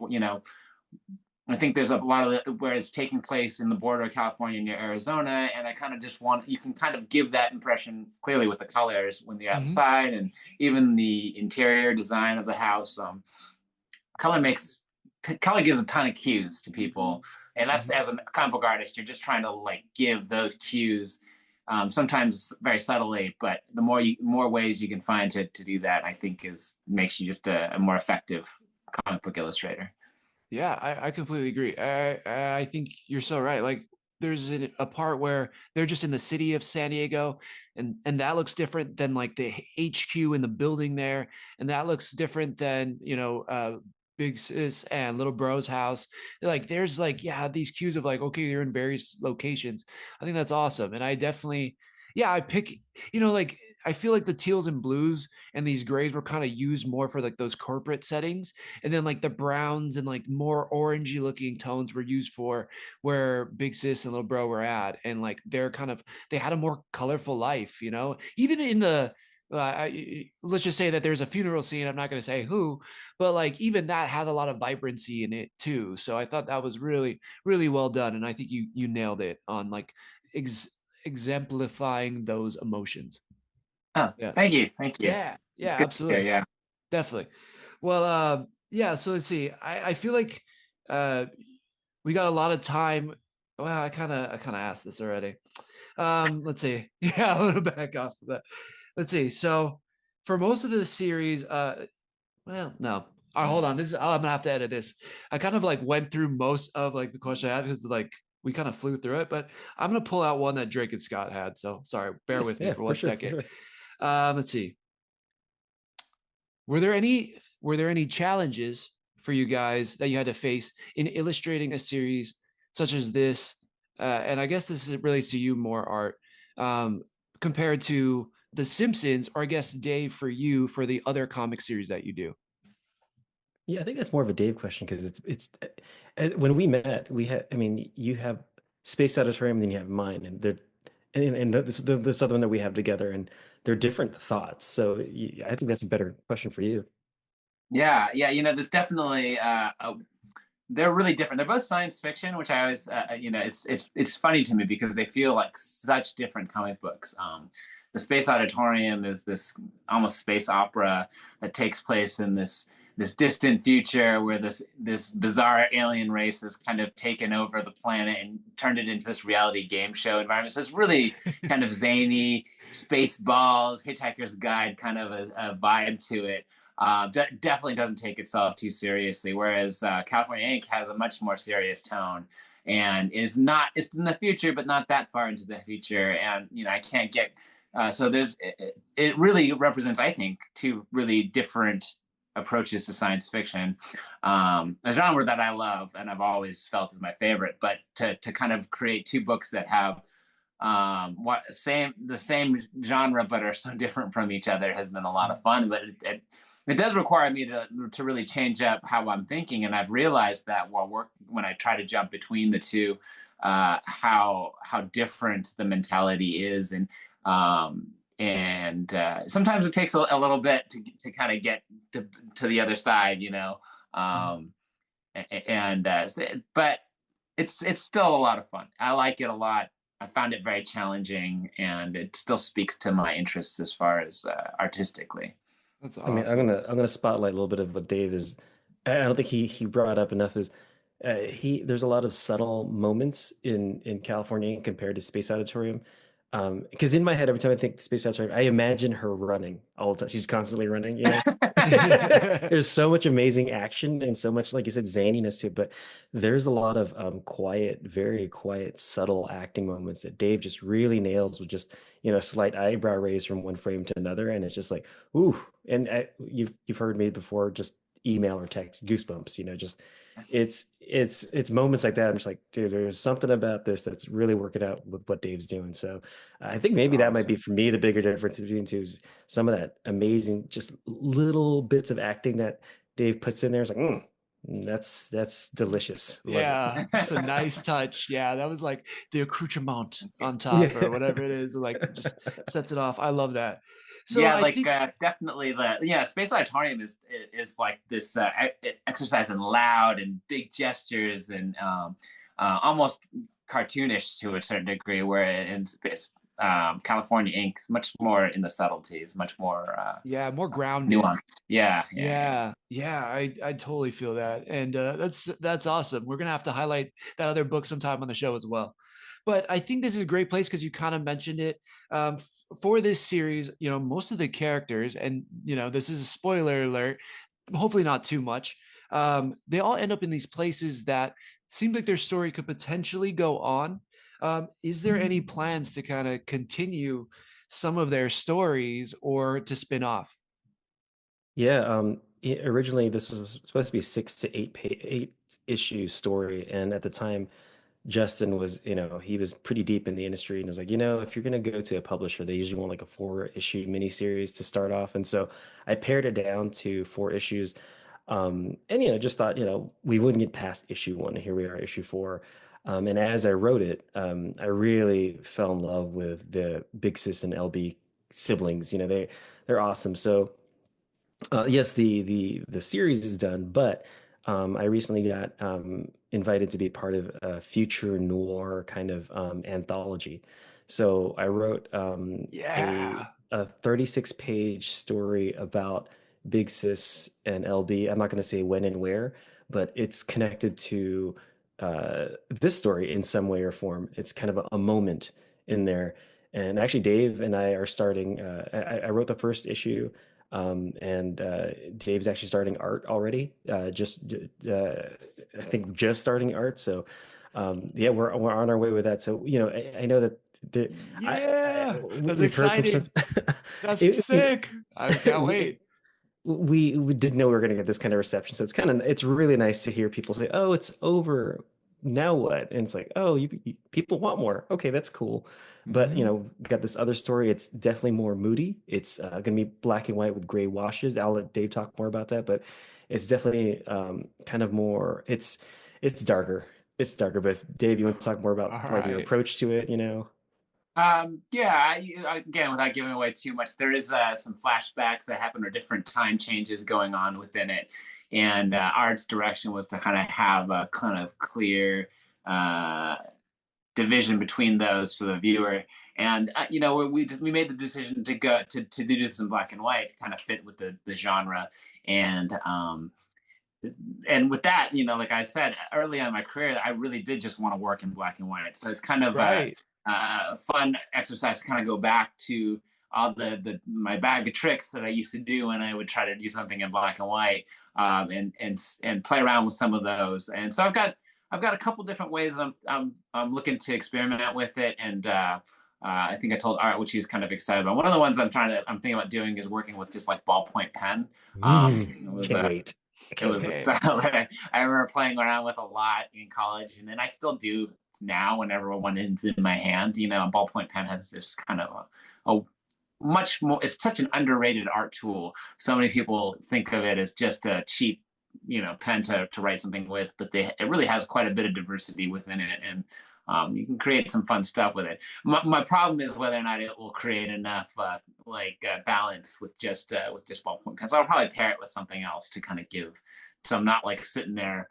I think there's a lot of where it's taking place in the border of California near Arizona, and I kind of just want you can kind of give that impression clearly with the colors when you're Mhm. outside, and even the interior design of the house. Color makes Color gives a ton of cues to people, and that's, Mhm. as a comic book artist, you're just trying to like give those cues, sometimes very subtly, but the more ways you can find to do that, I think is makes you just a more effective comic book illustrator. Yeah, I completely agree. I think you're so right. Like there's a part where they're just in the city of San Diego, and that looks different than like the HQ in the building there, and that looks different than Big Sis and Little Bro's house. Like there's like yeah these cues of like okay you're in various locations. I think that's awesome, and I definitely yeah I pick like I feel like the teals and blues and these grays were kind of used more for like those corporate settings, and then like the browns and like more orangey looking tones were used for where Big Sis and Little Bro were at, and like they're kind of they had a more colorful life, even in the let's just say that there's a funeral scene. I'm not going to say who, but like even that had a lot of vibrancy in it too. So I thought that was really, really well done, and I think you nailed it on like exemplifying those emotions. Oh, Yeah, thank you. It's yeah, good to hear. absolutely. Yeah. Definitely. Well, yeah. So let's see. I feel like uh, we got a lot of time. Well, I kind of asked this already. Let's see. Yeah, I'm gonna back off of that. Let's see. So for most of the series, well, no. All right, hold on. I'm gonna have to edit this. I kind of like went through most of like the question I had because like we kind of flew through it, but I'm gonna pull out one that Drake and Scott had. So sorry, bear Yes, with me yeah, for for one sure, for second. sure. Let's see. Were there any challenges for you guys that you had to face in illustrating a series such as this? And I guess this relates to you more, Art, compared to The Simpsons, or I guess Dave, for you, for the other comic series that you do. Yeah, I think that's more of a Dave question because when we met, we had, I mean, you have Space Auditorium and then you have mine, and this other one that we have together, and they're different thoughts. So I think that's a better question for you. Yeah, yeah, there's definitely they're really different. They're both science fiction, which I always, it's funny to me because they feel like such different comic books. The Space Auditorium is this almost space opera that takes place in this distant future where this bizarre alien race has kind of taken over the planet and turned it into this reality game show environment. So it's really kind of zany, space balls, Hitchhiker's Guide kind of a vibe to it. Definitely doesn't take itself too seriously, whereas California Inc. has a much more serious tone and it's in the future, but not that far into the future. And I can't get so it really represents, I think, two really different approaches to science fiction, a genre that I love and I've always felt is my favorite. But to kind of create two books that have the same genre but are so different from each other has been a lot of fun. But it does require me to really change up how I'm thinking, and I've realized that when I try to jump between the two, how different the mentality is, and sometimes it takes a little bit to kind of get to the other side, but it's still a lot of fun. I like it a lot. I found it very challenging, and it still speaks to my interests as far as artistically. That's I mean, awesome. I'm gonna spotlight a little bit of what Dave is. I don't think he brought up enough is there's a lot of subtle moments in California compared to Space Auditorium. Because in my head, every time I think Space Auditorium, I imagine her running all the time. She's constantly running, you know. There's so much amazing action and so much, like you said, zaniness to it, but there's a lot of quiet, very quiet, subtle acting moments that Dave just really nails with just, a slight eyebrow raise from one frame to another, and it's just like, ooh. And you've heard me before, just email or text goosebumps, just it's moments like that. I'm just like, dude, there's something about this that's really working out with what Dave's doing. So I think maybe that might be for me the bigger difference between two is some of that amazing, just little bits of acting that Dave puts in there. It's like, that's delicious. Love Yeah, it's a nice touch. Yeah, that was like the accoutrement on top or whatever it is, like just sets it off. I love that. So yeah, I think definitely Space Auditorium is like this exercise in loud and big gestures and almost cartoonish to a certain degree, where in Space California Inc.'s much more in the subtleties, much more more grounded. nuanced. Yeah. I totally feel that, and that's awesome. We're gonna have to highlight that other book sometime on the show as well. But I think this is a great place because you kind of mentioned it. For this series, most of the characters, and this is a spoiler alert, hopefully not too much. They all end up in these places that seem like their story could potentially go on. Is there any plans to kind of continue some of their stories or to spin off? Yeah, originally this was supposed to be 6 to 8 issue story, and at the time, Justin was, he was pretty deep in the industry and was like, if you're gonna go to a publisher, they usually want like a 4 issue miniseries to start off, and so I pared it down to 4 issues, and just thought, we wouldn't get past issue 1, and here we are, issue 4. And as I wrote it, I really fell in love with the Big Sis and LB siblings. They're awesome. So. Yes, the series is done, but I recently got invited to be part of a future noir kind of anthology. So I wrote Yeah. a 36-page story about Big Sis and LB. I'm not going to say when and where, but it's connected to this story in some way or form. It's kind of a moment in there. And actually, Dave and I are starting. I wrote the first issue. And Dave's actually starting art already. I think just starting art. So yeah, we're on our way with that. So I know that that's we've heard from exciting. some. That's sick. I can't wait. we didn't know we were going to get this kind of reception. So it's really nice to hear people say, "Oh, it's over. Now what?" And it's like, "Oh, people want more. Okay, that's cool." But Mhm. got this other story. It's definitely more moody. It's going to be black and white with gray washes. I'll let Dave talk more about that, but it's definitely kind of more. It's darker. It's darker. But if, Dave, you want to talk more about All like your right. approach to it? You know? Yeah, again, without giving away too much, there is some flashbacks that happen or different time changes going on within it. And Art's direction was to kind of have a kind of clear uh, division between those to the viewer. And we made the decision to go to do this in black and white to kind of fit with the genre. And and with that, like I said early on in my career, I really did just want to work in black and white. So it's kind of Right. a fun exercise to kind of go back to all my bag of tricks that I used to do when I would try to do something in black and white, and play around with some of those. And so I've got a couple different ways I'm looking to experiment with it, and I think I told Art, which he's kind of excited about. One of the ones I'm thinking about doing is working with just like ballpoint pen. It was Can't wait. I it can't was wait. Okay. I remember playing around with a lot in college, and then I still do now whenever one is in my hand. A ballpoint pen has this kind of a much more. It's such an underrated art tool. So many people think of it as just a cheap, pen to write something with, but it really has quite a bit of diversity within it, and you can create some fun stuff with it. My problem is whether or not it will create enough balance with just ballpoint pens. I'll probably pair it with something else to kind of give, so I'm not like sitting there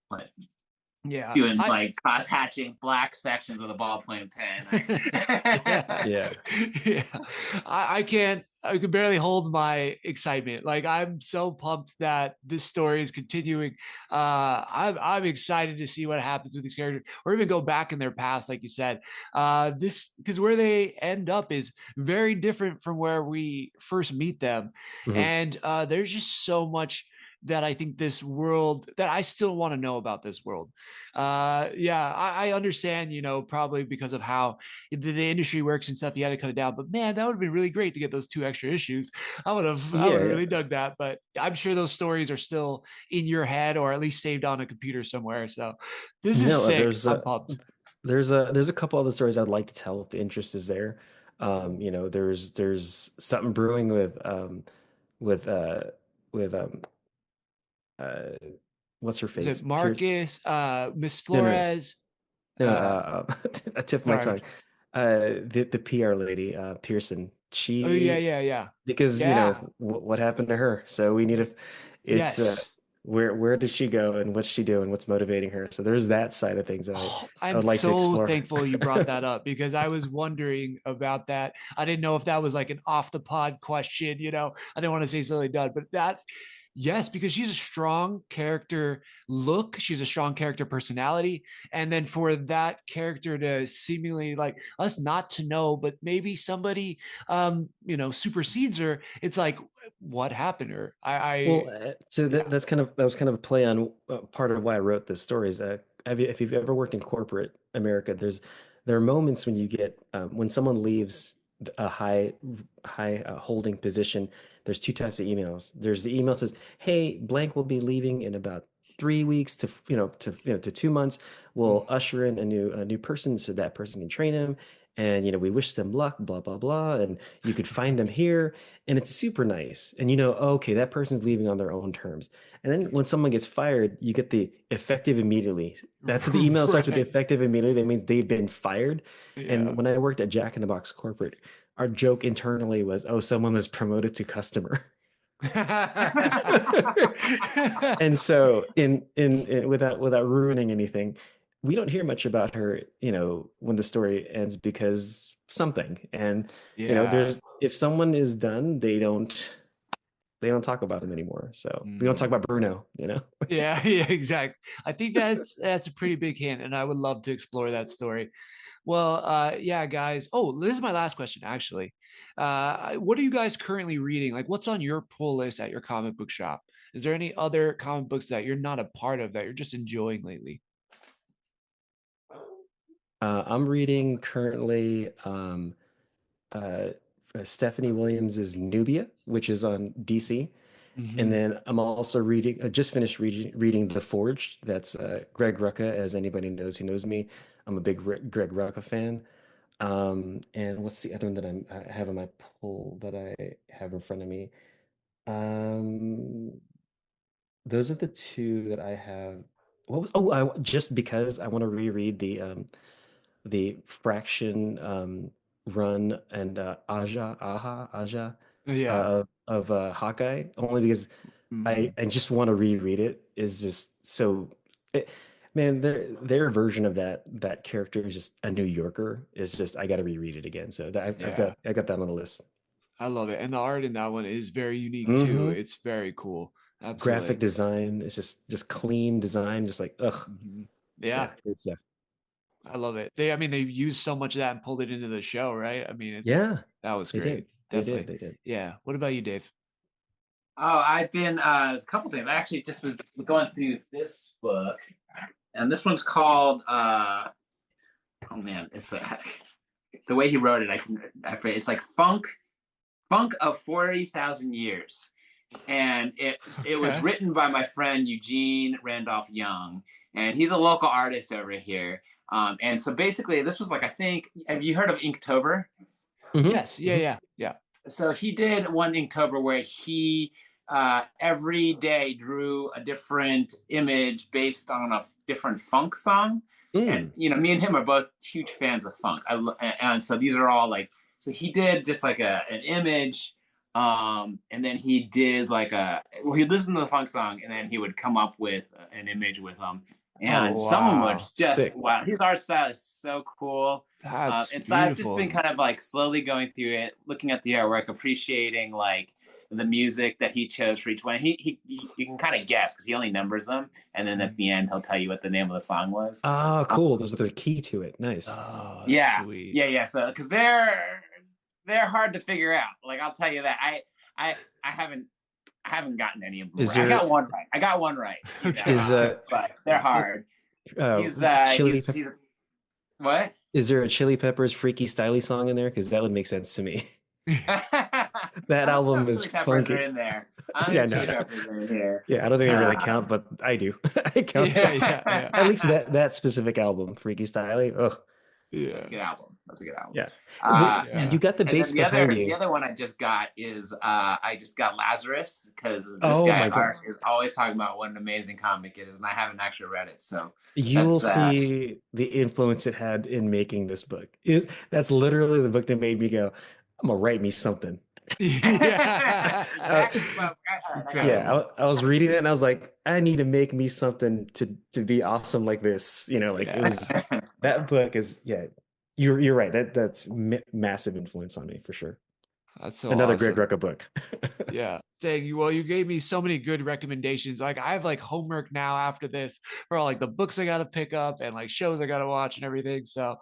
like Yeah. doing I like cross hatching black sections with a ballpoint yeah. pen. Yeah. Yeah. I can barely hold my excitement. Like I'm so pumped that this story is continuing. I'm excited to see what happens with these characters, or even go back in their past, like you said. This because where they end up is very different from where we first meet them, Mhm. and there's just so much that I think this world that I still want to know about this world. Yeah, I understand, probably because of how the industry works and stuff, you had to cut it down. But man, that would have been really great to get those 2 extra issues. I would Yeah, have yeah. really dug that. But I'm sure those stories are still in your head or at least saved on a computer somewhere. So this is No, sick. I'm pumped. there's a couple other stories I'd like to tell if the interest is there. There's something brewing with with uh what's her Is it face? Marcus, Miss No, no, Flores? no, Uh, a tip of my sorry. tongue. The PR lady, Pearson. Oh yeah, She yeah, yeah, because yeah. what happened to her? So we need to. It's Yes. where did she go and what's she doing? What's motivating her? So there's that side of things Oh, I I'm would like to so explore. thankful you brought that up because I was wondering about that. I didn't know if that was like an off the pod question, I didn't want to say something done, but yes, because she's a strong character look, she's a strong character personality. And then for that character to seemingly like us not to know, but maybe somebody, supersedes her, it's like, what happened to her? Well, so Yeah. that was kind of a play on part of why I wrote this story. Is if you've ever worked in corporate America, there are moments when you get when someone leaves a high holding position. There's two types of emails. There's the email that says, "Hey, blank will be leaving in about 3 weeks to to 2 months. We'll usher in a new person so that person can train him." And we wish them luck, blah blah blah, and you could find them here, and it's super nice. And okay, that person's leaving on their own terms. And then when someone gets fired, you get the effective immediately. That's the email starts with the Right. effective immediately. That means they've been fired. Yeah. And when I worked at Jack in the Box Corporate, our joke internally was, "Oh, someone was promoted to customer." And so without ruining anything, we don't hear much about her, when the story ends because something. And Yeah. there's if someone is done, they don't talk about them anymore. So we don't talk Mm. about Bruno. Yeah, yeah, exactly. I think that's a pretty big hint, and I would love to explore that story. Well, yeah, guys. Oh, this is my last question, actually. What are you guys currently reading? Like, what's on your pull list at your comic book shop? Is there any other comic books that you're not a part of that you're just enjoying lately? I'm reading currently uh, Stephanie Williams's Nubia, which is on DC. And Mhm. then I'm also reading, I just finished reading The Forge. That's Greg Rucka, as anybody knows who knows me. I'm a big Greg Rucka fan. And what's the other one that I have on my pull that I have in front of me? Um, those are the two that I have. What was, oh, just because I want to reread the Fraction run and Aja Yeah. of Hawkeye, only because Mhm. I just want to reread it. Is just so it, man, their version of that character is just a New Yorker. It's just I got to reread it again. So that Yeah. I got that on the list. I love it. And the art in that one is very unique too. Hmm. It's very cool. Graphic Absolutely. design is just clean design, just like ugh, Mhm. Yeah. yeah, good stuff. I love it. I mean, they used so much of that and pulled it into the show, right? I mean, Yeah, that was they great. did. They did. Definitely. They did. Yeah. What about you, Dave? Oh, I've been a couple things. I actually just was going through this book, and this one's called oh man, it's the way he wrote it. I forget. It's like Funk of 40,000 Years, and it was Okay. written by my friend Eugene Randolph Young, and he's a local artist over here. And so basically, this was like, I think, have you heard of Inktober? Hmm. Yes. Yeah. Hmm. Yeah. Yeah. So he did one Inktober where he every day drew a different image based on a different funk song. And Mm. me and him are both huge fans of funk. And so these are all like, so he did just like an image, and then he did like well, he listened to the funk song, and then he would come up with an image with them. And Oh, some of them was wow. just Sick. wow. His art style is so cool. That's And so I've just been beautiful. kind of like slowly going through it, looking at the artwork, appreciating like the music that he chose for each one. You can kind of guess because he only numbers them, and then at Mhm. the end he'll tell you what the name of the song was. Ah, Um, cool. There's a key to it. Nice. Oh, that's yeah, sweet. yeah. So because they're hard to figure out. Like I'll tell you that I I haven't I haven't gotten any of them Is right. I there got one right. I got one right. Okay. Okay. But they're is, hard. uh He's chili he's what? is there a Chili Peppers Freaky Styly song in there? Because that would make sense to me. I That don't know album if is Chili Peppers are funky. in there. I don't Yeah, think no. Chili Peppers are in here. Yeah, I don't think they really Uh, count, but I do. I count Yeah. that. Yeah. Yeah. At least that specific album, Freaky Styly. Oh, that's a Yeah. good album. That's a good album. yeah. Well, Yeah. you got the And bass then behind the you. other one I just got is I just got Lazarus because this Oh guy my God. Art is always talking about what an amazing comic it is, and I haven't actually read it. So You'll that's see the influence it had in making this book. That's literally the book that made me go, I'm gonna write me something. Uh, exactly. Well, all right, I got Okay. one. yeah, I was reading it and I was like, I need to make me something to be awesome like this. Like it Yeah. was that book is yeah. You're right. That's massive influence on me for sure. That's so Another Greg awesome. Rucka book. Yeah. Dang you. Well, you gave me so many good recommendations. Like I have like homework now after this for all like the books I gotta pick up and like shows I gotta watch and everything. So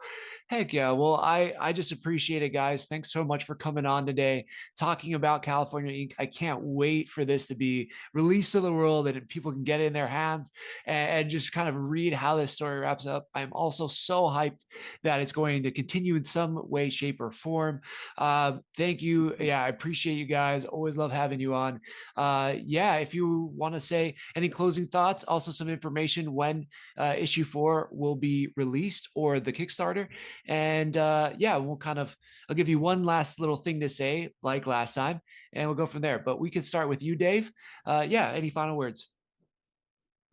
heck yeah. Well, I just appreciate it, guys. Thanks so much for coming on today, talking about California Ink. I can't wait for this to be released to the world and people can get it in their hands and just kind of read how this story wraps up. I'm also so hyped that it's going to continue in some way, shape, or form. Thank you. Yeah, I appreciate you guys. Always love having you on. Yeah, if you want to say any closing thoughts, also some information when issue 4 will be released or the Kickstarter. And yeah, I'll give you one last little thing to say, like last time, and we'll go from there. But we can start with you, Dave. Yeah, any final words?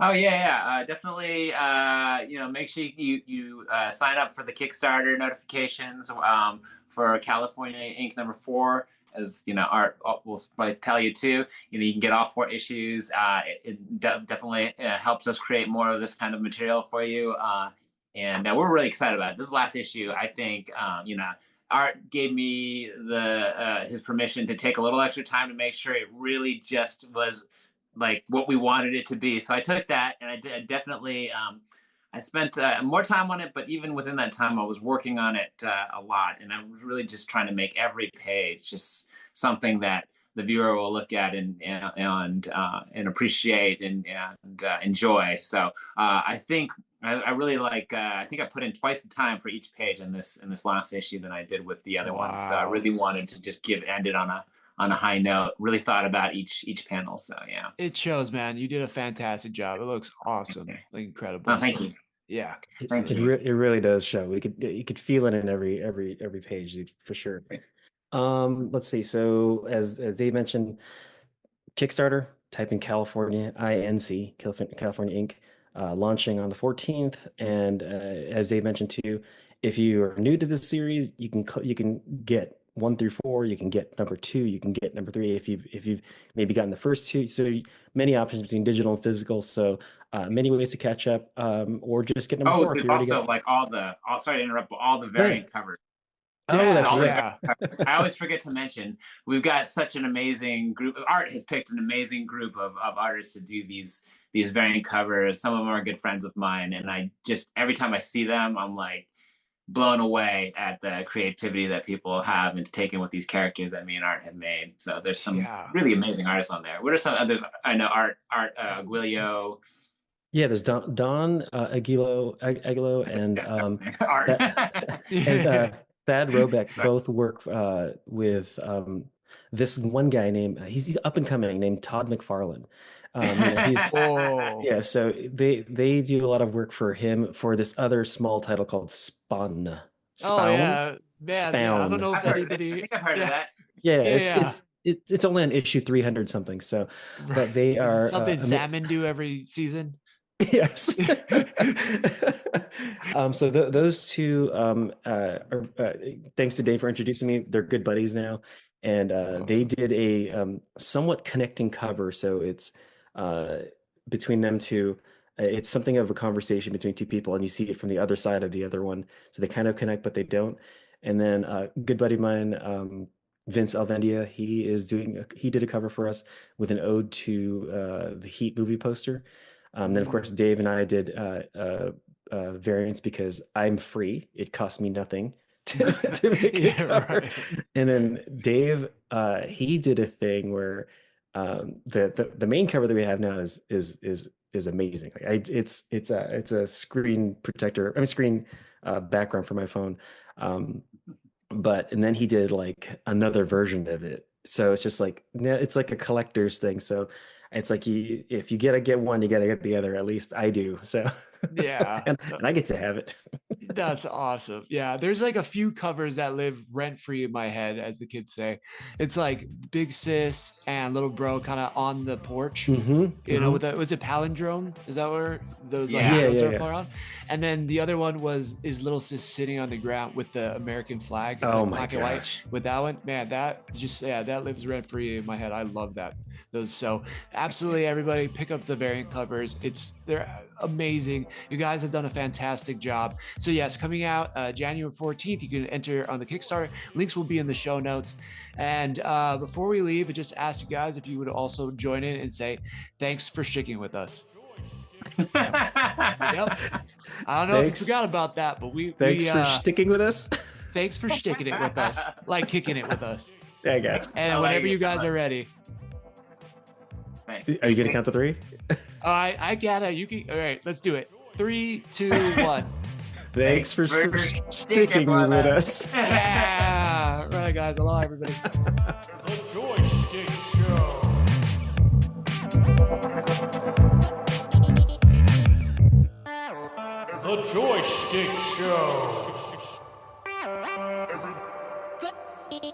Oh yeah. Definitely. Make sure you sign up for the Kickstarter notifications for California Ink #4. As Art will probably tell you too. You can get all 4 issues. It definitely helps us create more of this kind of material for you, and we're really excited about it. This last issue, I think, Art gave me his permission to take a little extra time to make sure it really just was like what we wanted it to be. So I took that and I definitely I spent more time on it, but even within that time, I was working on it a lot, and I was really just trying to make every page just something that the viewer will look at and appreciate and enjoy. So I think I really like. I think I put in twice the time for each page in this last issue than I did with the other one. So I Wow. really wanted to just end it on on a high note. Really thought about each panel. So yeah, it shows, man. You did a fantastic job. It looks awesome, like incredible. Oh, thank you. Yeah, it really does show. You could feel it in every page for sure. Let's see. So as Dave mentioned, Kickstarter, type in California, INC, California Inc., launching on the 14th. And as Dave mentioned too, if you are new to this series, you can get 1 through 4. You can get number 2. You can get number 3 if you've maybe gotten the first 2. So many options between digital and physical. So many ways to catch up, or just get number 4. There's also like sorry to interrupt, but all the variant covers. Oh, that's right. I always forget to mention, we've got such an amazing group. Art has picked an amazing group of artists to do these variant covers. Some of them are good friends of mine, and I just, every time I see them, I'm like blown away at the creativity that people have and taken with these characters that me and Art have made. So there's some really amazing artists on there. What are some others? I know Art Aguilio. Yeah, there's Don Aguilo and Art. and Thad Robeck both work with this one guy named he's up and coming named Todd McFarlane. Yeah, so they do a lot of work for him for this other small title called Spawn. Oh yeah, man. Yeah, I don't know if anybody. I think I've heard of that. Yeah, it's only on issue 300 something. So, but they are something Salmon do every season. Yes. So those two are thanks to Dave for introducing me. They're good buddies now, and awesome. They did a somewhat connecting cover. So it's between them two. It's something of a conversation between two people, and you see it from the other side of the other one. So they kind of connect, but they don't. And then good buddy of mine, Vince Alvendia, he did a cover for us with an ode to the Heat movie poster. Then of course Dave and I did variants because I'm free. It cost me nothing to make a cover. Right. And then Dave, he did a thing where the main cover that we have now is amazing. Like it's a screen protector. Screen background for my phone. And then he did like another version of it. So it's just like it's like a collector's thing. So it's like if you get one, you gotta get the other. At least I do. So yeah, and I get to have it. That's awesome. Yeah, there's like a few covers that live rent free in my head, as the kids say. It's like Big Sis and Little Bro kind of on the porch. You know, with was it palindrome? Is that where those like are around? And then the other one is Little Sis sitting on the ground with the American flag. It's like black and white with that one. Man, that just that lives rent free in my head. I love that. So absolutely everybody pick up the variant covers. They're amazing. You guys have done a fantastic job. So yes, coming out January 14th, you can enter on the Kickstarter. Links will be in the show notes. And before we leave, I just ask you guys if you would also join in and say thanks for sticking with us. Yep. I don't know if you forgot about that, but thanks for sticking with us. Thanks for sticking it with us, like kicking it with us. Yeah, I got you. And whenever you guys are ready. Are you gonna count to 3? I gotta. You can. All right, let's do it. 3, 2, 1. Thanks for sticking with us. Yeah. Right, guys. Hello, everybody. The JoySchtick Show. The JoySchtick Show.